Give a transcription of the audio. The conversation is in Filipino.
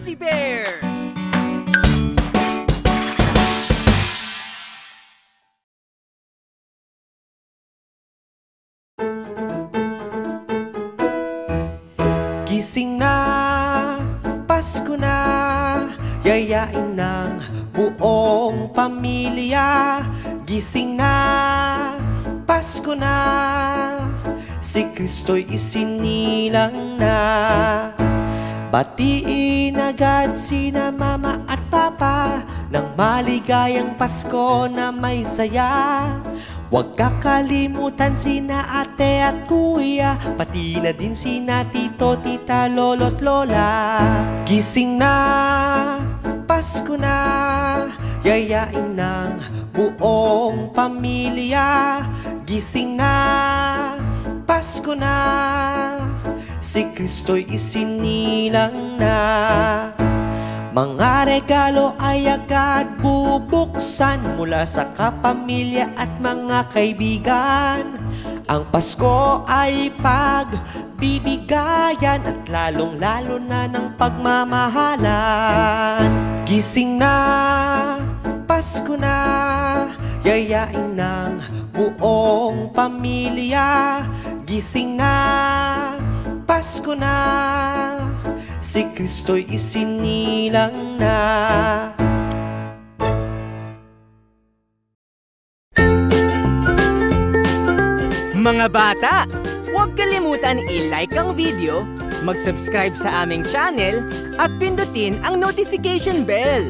Fuzzy Bear! Gising na, Pasko na, yayain ng buong pamilya. Gising na, Pasko na, si Kristo'y isinilang na. Batiin agad sina mama at papa ng maligayang Pasko na may saya. Huwag kakalimutan sina ate at kuya, pati na din sina tito, tita, lolo't lola. Gising na, Pasko na, yayain ng buong pamilya. Gising na, Pasko na, si Kristo'y isinilang na. Mga regalo ay agad bubuksan mula sa kapamilya at mga kaibigan. Ang Pasko ay pagbibigayan at lalong-lalo na ng pagmamahalan. Gising na, Pasko na, yayain ng buong pamilya. Gising na, Pasko na, si Kristo'y isinilang na. Mga bata, huwag kalimutan i-like ang video, mag-subscribe sa aming channel, at pindutin ang notification bell.